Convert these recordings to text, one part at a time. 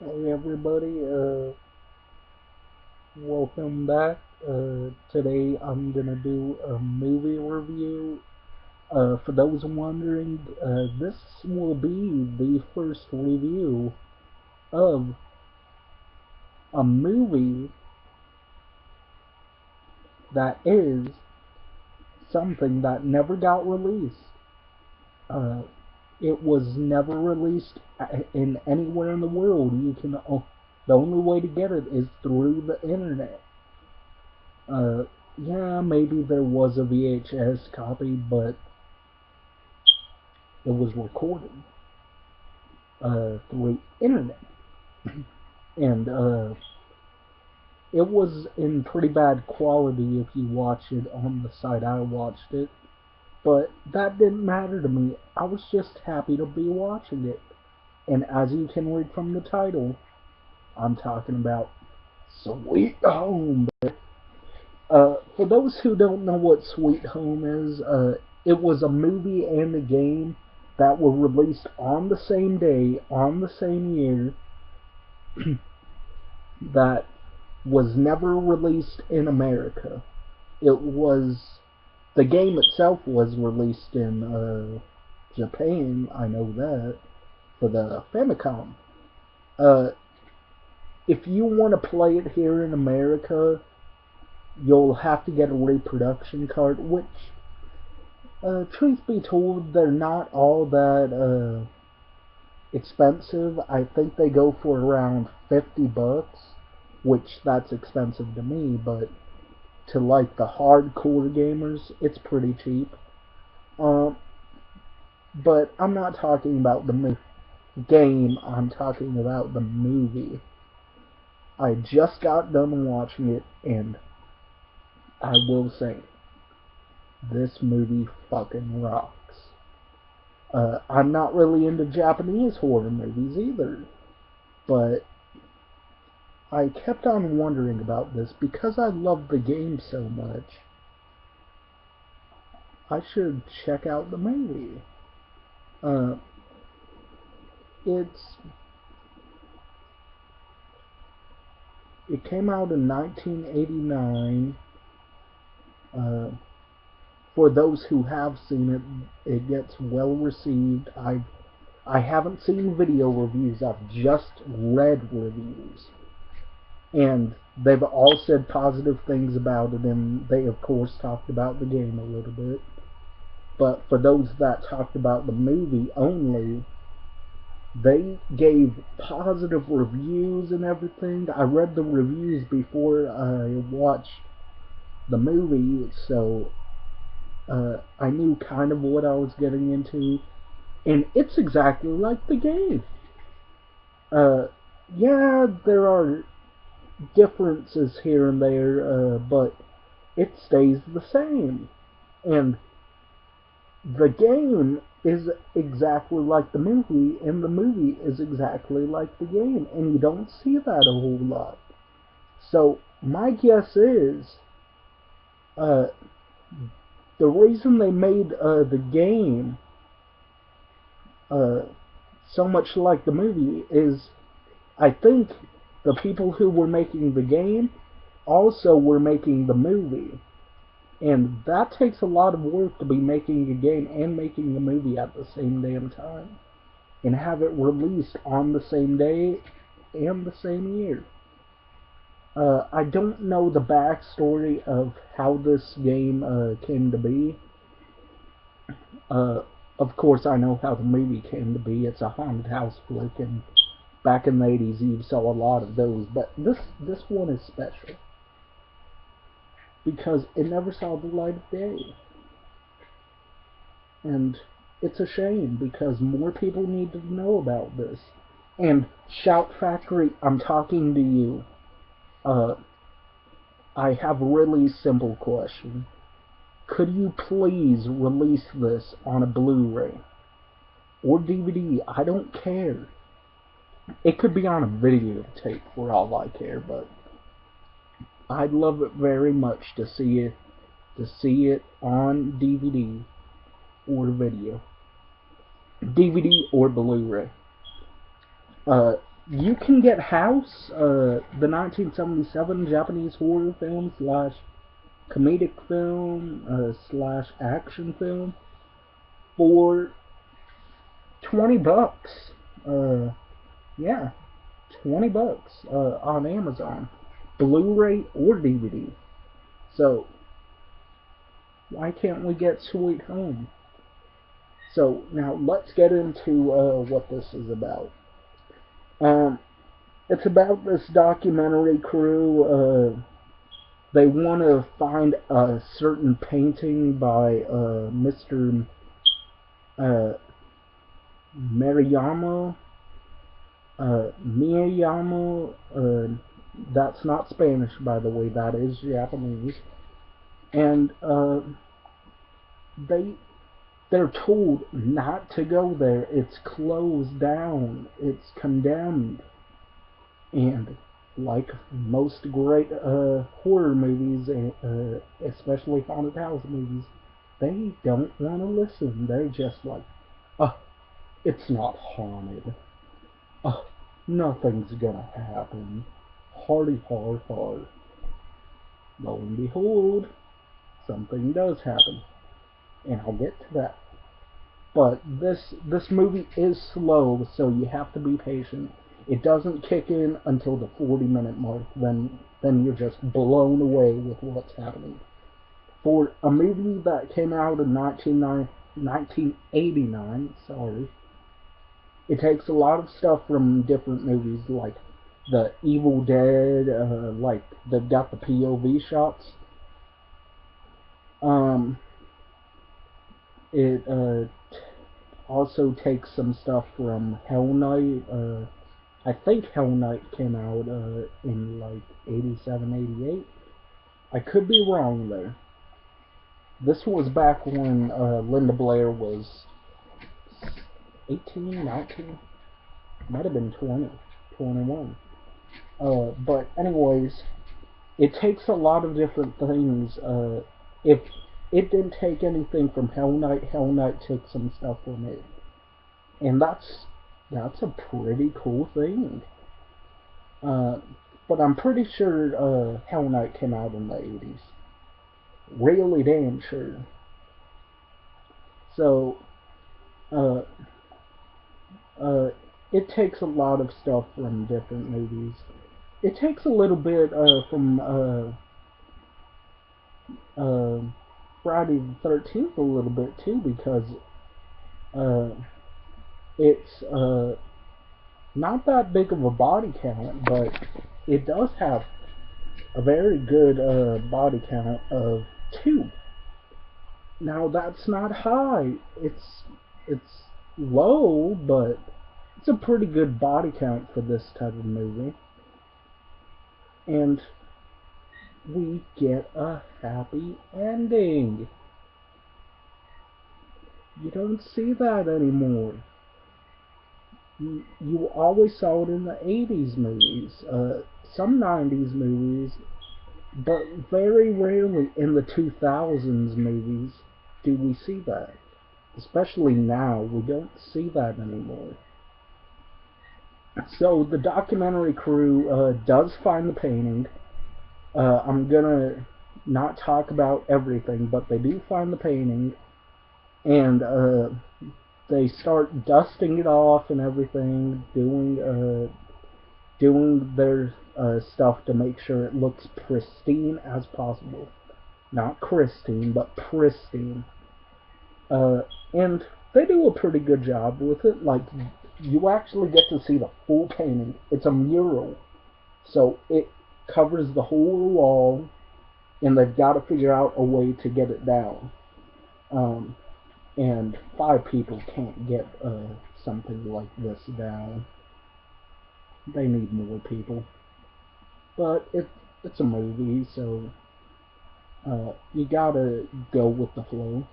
Hey everybody, welcome back. Today I'm gonna do a movie review. For those wondering, this will be the first review of a movie that is something that never got released. Uh, it was never released in anywhere in the world. The only way to get it is through the internet. Uh, yeah, maybe there was a VHS copy, but it was recorded through internet, and it was in pretty bad quality if you watch it on the site I watched it. But that didn't matter to me. I was just happy to be watching it. And as you can read from the title, I'm talking about Sweet Home. For those who don't know what Sweet Home is, it was a movie and a game that were released on the same day, on the same year, that was never released in America. It was, the game itself was released in Japan, I know that, for the Famicom. Uh, if you want to play it here in America, you'll have to get a reproduction card, which truth be told, they're not all that expensive. I think they go for around $50, which that's expensive to me, but to like the hardcore gamers, it's pretty cheap. Um, but I'm not talking about the game. I'm talking about the movie. I just got done watching it, and I will say, this movie fucking rocks. I'm not really into Japanese horror movies either, but I kept on wondering about this because I love the game so much. I should check out the movie. Uh, it's it came out in 1989. Uh, for those who have seen it, it gets well received. I haven't seen video reviews. I've just read reviews, and they've all said positive things about it, and they of course talked about the game a little bit. But for those that talked about the movie only, they gave positive reviews and everything. I read the reviews before I watched the movie, so I knew kind of what I was getting into, and it's exactly like the game. Uh, yeah, there are differences here and there, but it stays the same. And the game is exactly like the movie, and the movie is exactly like the game, and you don't see that a whole lot. So my guess is uh, the reason they made the game uh, so much like the movie is I think the people who were making the game also were making the movie. And that takes a lot of work to be making a game and making a movie at the same damn time. And have it released on the same day and the same year. I don't know the backstory of how this game came to be. Uh, of course, I know how the movie came to be. It's a haunted house flick, and back in the 80s, you saw a lot of those. But this one is special because it never saw the light of day, and it's a shame because more people need to know about this. And Shout Factory, I'm talking to you. Uh, I have a really simple question. Could you please release this on a Blu-ray or DVD? I don't care. It could be on a videotape for all I care, but I'd love it very much to see it on DVD or video, DVD or Blu-ray. Uh, you can get House, the 1977 Japanese horror film slash comedic film slash action film, for $20. Uh, yeah, $20 on Amazon, Blu-ray or DVD. So why can't we get Sweet Home? So now let's get into what this is about. Um, it's about this documentary crew. They want to find a certain painting by Mr. Uh, Mariyama. Miyayama. That's not Spanish, by the way. That is Japanese. And they they're told not to go there. It's closed down. It's condemned. And like most great horror movies, especially haunted house movies, they don't want to listen. They're just like, oh, it's not haunted. Oh, nothing's gonna happen. Hardy har har. Lo and behold, something does happen. And I'll get to that. But this movie is slow, so you have to be patient. It doesn't kick in until the 40-minute mark. Then you're just blown away with what's happening. For a movie that came out in 1989, sorry, it takes a lot of stuff from different movies, like the Evil Dead, like they've got the POV shots. It also takes some stuff from Hell Night. I think Hell Night came out in like 87, 88. I could be wrong there. This was back when Linda Blair was 18, 19, might have been 20, 21. But anyways, it takes a lot of different things. If it didn't take anything from Hell Night took some stuff from it. And that's a pretty cool thing. But I'm pretty sure Hell Night came out in the 80s. Really damn sure. So, uh, it takes a lot of stuff from different movies. It takes a little bit from Friday the 13th a little bit too, because it's not that big of a body count, but it does have a very good body count of 2. Now that's not high. It's low, but it's a pretty good body count for this type of movie. And we get a happy ending. You don't see that anymore. You always saw it in the 80s movies, some 90s movies, but very rarely in the 2000s movies do we see that. Especially now, we don't see that anymore. So the documentary crew does find the painting. I'm gonna not talk about everything, but they do find the painting, and they start dusting it off and everything, doing their stuff to make sure it looks pristine as possible. Not Christine, but pristine. And they do a pretty good job with it. Like, you actually get to see the full painting. It's a mural, so it covers the whole wall, and they've got to figure out a way to get it down. And 5 people can't get something like this down. They need more people. But it's a movie, so you gotta go with the flow,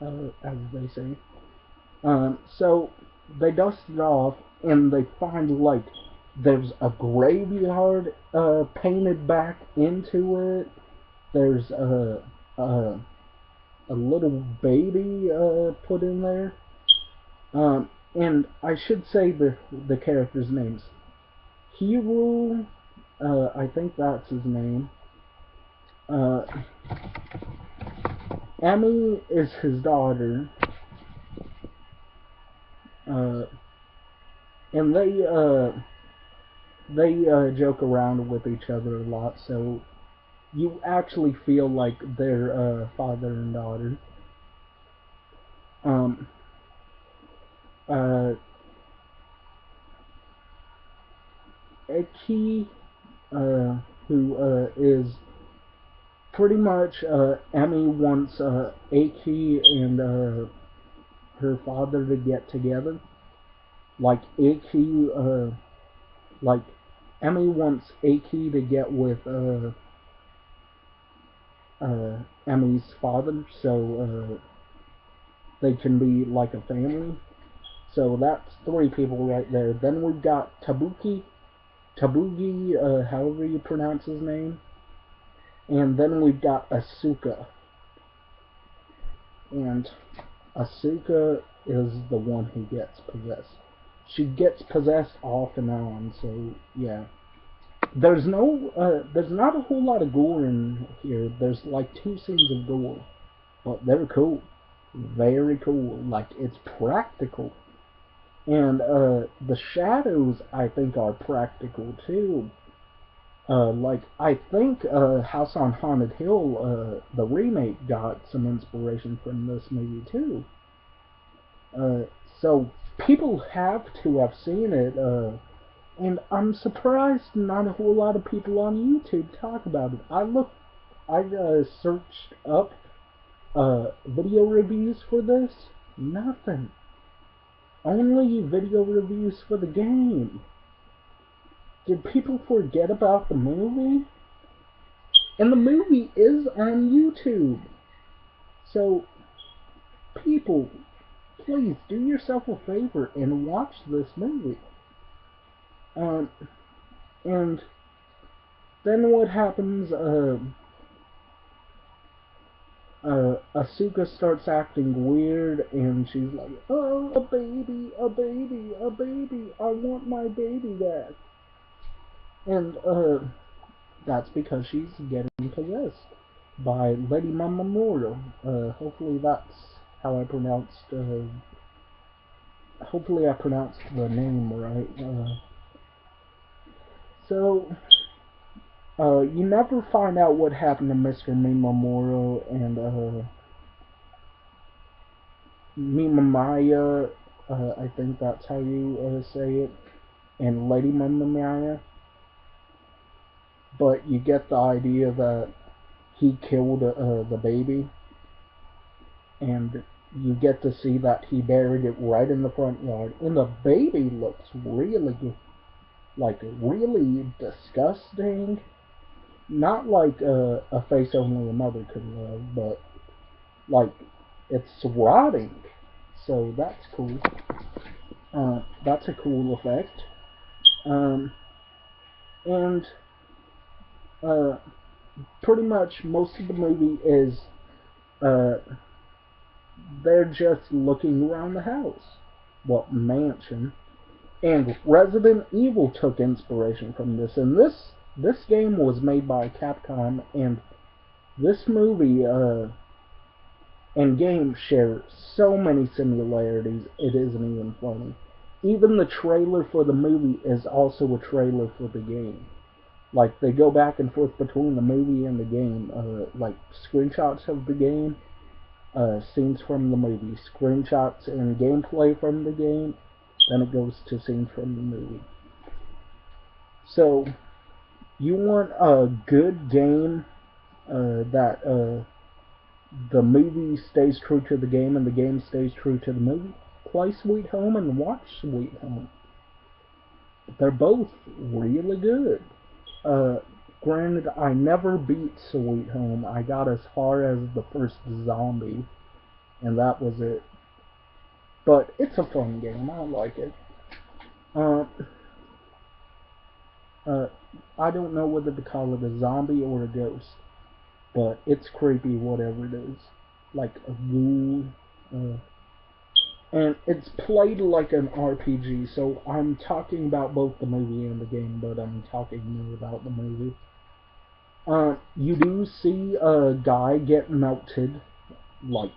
as they say. So they dust it off, and they find, like, there's a graveyard painted back into it. There's a little baby put in there. And I should say the characters' names. Hiro, I think that's his name. Emmy is his daughter. And they joke around with each other a lot, so you actually feel like they're father and daughter. Um, uh, Eki, who is pretty much Emmy wants Eki and her father to get together. Like Eki, like Emmy wants Eki to get with Emmy's father, so they can be like a family. So that's three people right there. Then we've got Tabugi, however you pronounce his name. And then we've got Asuka. And Asuka is the one who gets possessed. She gets possessed off and on, so yeah. There's not a whole lot of gore in here. There's like 2 scenes of gore, but they're cool, very cool. Like it's practical, and the shadows I think are practical too. Like I think House on Haunted Hill, the remake, got some inspiration from this movie too. Uh, so people have to have seen it. And I'm surprised not a whole lot of people on YouTube talk about it. I searched up video reviews for this. Nothing. Only video reviews for the game. Did people forget about the movie? And the movie is on YouTube. So, people, please do yourself a favor and watch this movie. And then what happens, Asuka starts acting weird, and she's like, oh, a baby, a baby, a baby, I want my baby back. And, that's because she's getting possessed by Lady Mamamura. Hopefully that's how I pronounced, hopefully I pronounced the name right. So, you never find out what happened to Mr. Mimamura and Mimamaya, I think that's how you say it, and Lady Mimamaya. But you get the idea that he killed the baby, and you get to see that he buried it right in the front yard. And the baby looks really, like, really disgusting. Not like a face only a mother could love, but like it's rotting. So that's cool. That's a cool effect. And pretty much most of the movie is uh, they're just looking around the house. Well, mansion. And Resident Evil took inspiration from this. And this game was made by Capcom, and this movie and game share so many similarities, it isn't even funny. Even the trailer for the movie is also a trailer for the game. Like, they go back and forth between the movie and the game. Like, screenshots of the game, scenes from the movie, screenshots and gameplay from the game, then it goes to scenes from the movie. So, you want a good game that the movie stays true to the game and the game stays true to the movie? Play Sweet Home and watch Sweet Home. They're both really good. Granted, I never beat Sweet Home. I got as far as the first zombie, and that was it. But it's a fun game. I like it. I don't know whether to call it a zombie or a ghost, but it's creepy, whatever it is. Like a ghoul. And it's played like an RPG, so I'm talking about both the movie and the game, but I'm talking more about the movie. You do see a guy get melted, like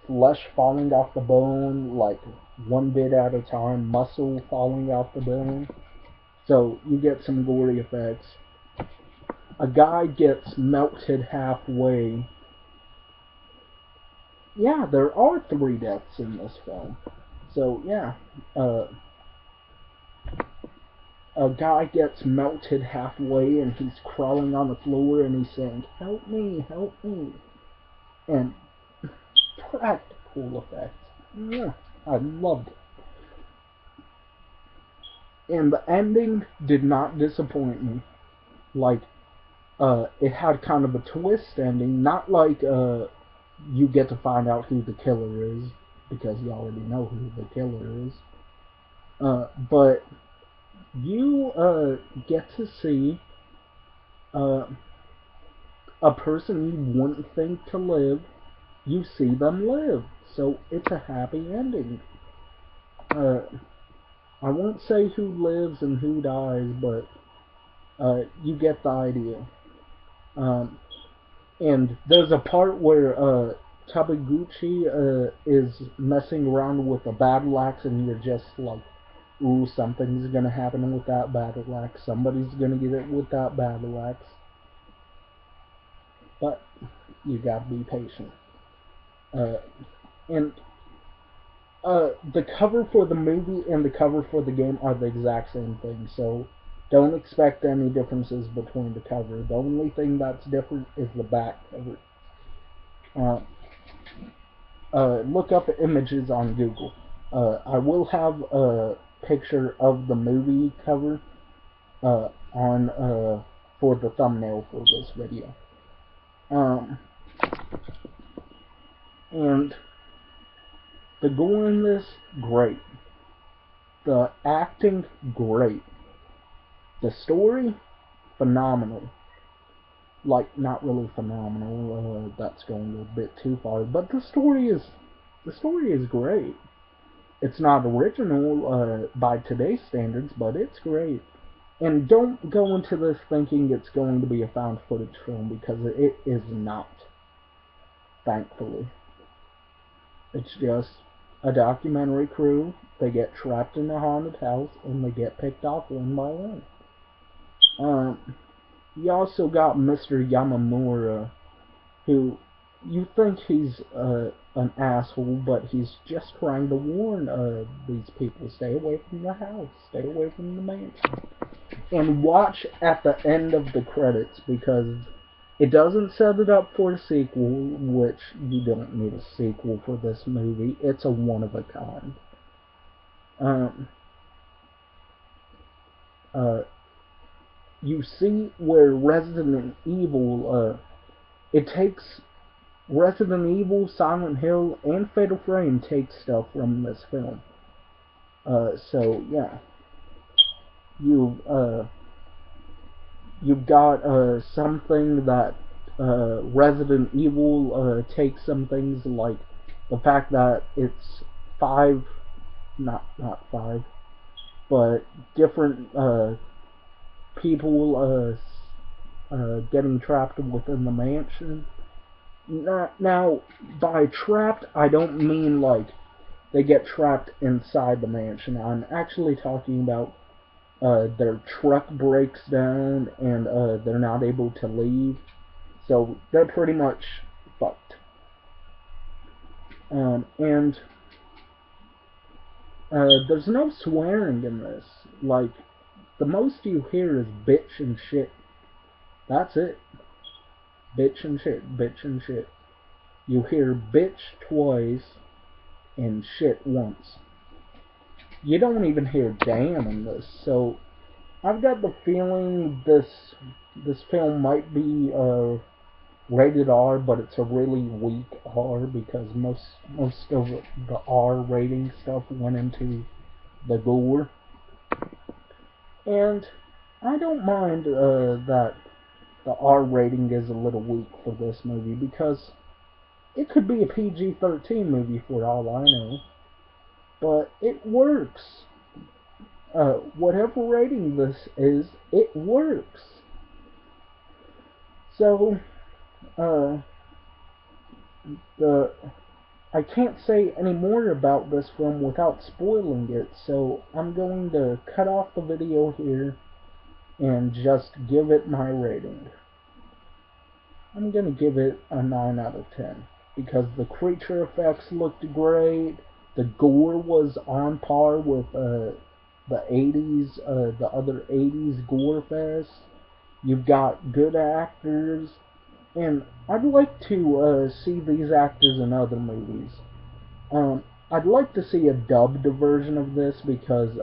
flesh falling off the bone, like one bit at a time, muscle falling off the bone. So you get some gory effects. A guy gets melted halfway. Yeah, there are 3 deaths in this film. So yeah, a guy gets melted halfway and he's crawling on the floor and he's saying, "Help me, help me." And practical effects. Yeah, I loved it. And the ending did not disappoint me. Like, it had kind of a twist ending, not like, you get to find out who the killer is, because you already know who the killer is. But you, get to see, a person you wouldn't think to live, you see them live. So it's a happy ending. I won't say who lives and who dies, but you get the idea. And there's a part where Tabaguchi is messing around with a battle axe, and you're just like, ooh, something's gonna happen with that battle axe. Somebody's gonna get it with that battle axe. But you gotta be patient. And the cover for the movie and the cover for the game are the exact same thing, so don't expect any differences between the cover. The only thing that's different is the back cover. Look up images on Google. I will have a picture of the movie cover on for the thumbnail for this video. And the gore in this, great. The acting, great. The story, phenomenal. Like, not really phenomenal, that's going a bit too far, but the story is great. It's not original by today's standards, but it's great. And don't go into this thinking it's going to be a found footage film, because it is not. Thankfully. It's just a documentary crew. They get trapped in a haunted house, and they get picked off one by one. You also got Mr. Yamamura, who you think he's an asshole, but he's just trying to warn these people, stay away from the house, stay away from the mansion. And watch at the end of the credits, because it doesn't set it up for a sequel, which you don't need a sequel for this movie. It's a one of a kind. You see where Resident Evil, it takes Resident Evil, Silent Hill, and Fatal Frame takes stuff from this film. So yeah, you've got something that Resident Evil takes some things like the fact that it's not five, but different people getting trapped within the mansion. Now, by trapped, I don't mean like they get trapped inside the mansion. I'm actually talking about their truck breaks down and they're not able to leave. So they're pretty much fucked. And there's no swearing in this. Like, the most you hear is bitch and shit. That's it. Bitch and shit, bitch and shit. You hear bitch twice and shit once. You don't even hear damn in this. So I've got the feeling this film might be rated R, but it's a really weak R, because most of the R rating stuff went into the gore. And I don't mind that the R rating is a little weak for this movie, because it could be a PG-13 movie for all I know. but it works. Whatever rating this is, it works. So, I can't say any more about this film without spoiling it, so I'm going to cut off the video here and just give it my rating. I'm going to give it a 9 out of 10 because the creature effects looked great, the gore was on par with the 80s, the other 80s gore fest. You've got good actors, and I'd like to see these actors in other movies. I'd like to see a dubbed version of this because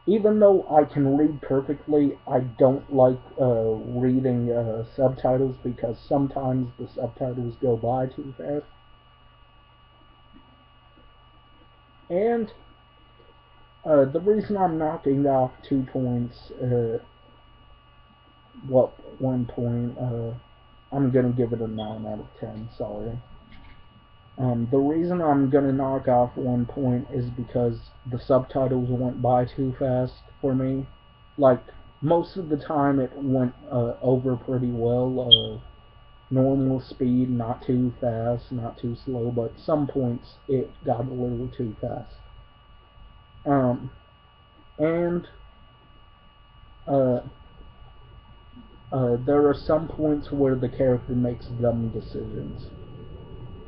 even though I can read perfectly, I don't like reading subtitles because sometimes the subtitles go by too fast. And the reason I'm knocking off 2 points, 1 point, I'm gonna give it a 9 out of 10, sorry. The reason I'm gonna knock off 1 point is because the subtitles went by too fast for me. Like, most of the time it went over pretty well, normal speed, not too fast, not too slow, but some points it got a little too fast. And there are some points where the character makes dumb decisions.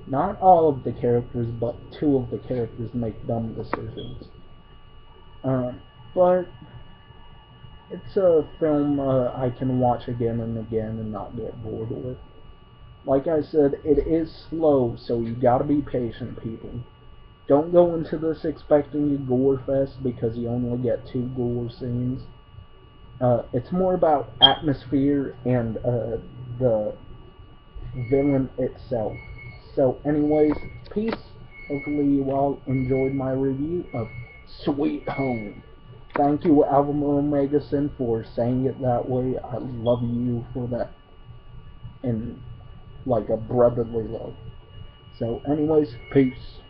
Not all of the characters, but 2 of the characters make dumb decisions. But it's a film I can watch again and again and not get bored with. Like I said, it is slow, so you gotta be patient, people. Don't go into this expecting a gore fest because you only get 2 gore scenes. It's more about atmosphere and the villain itself. So anyways, peace. Hopefully you all enjoyed my review of Sweet Home. Thank you, Alvin Omega Sin, for saying it that way. I love you for that. And like a brotherly love. So anyways, peace.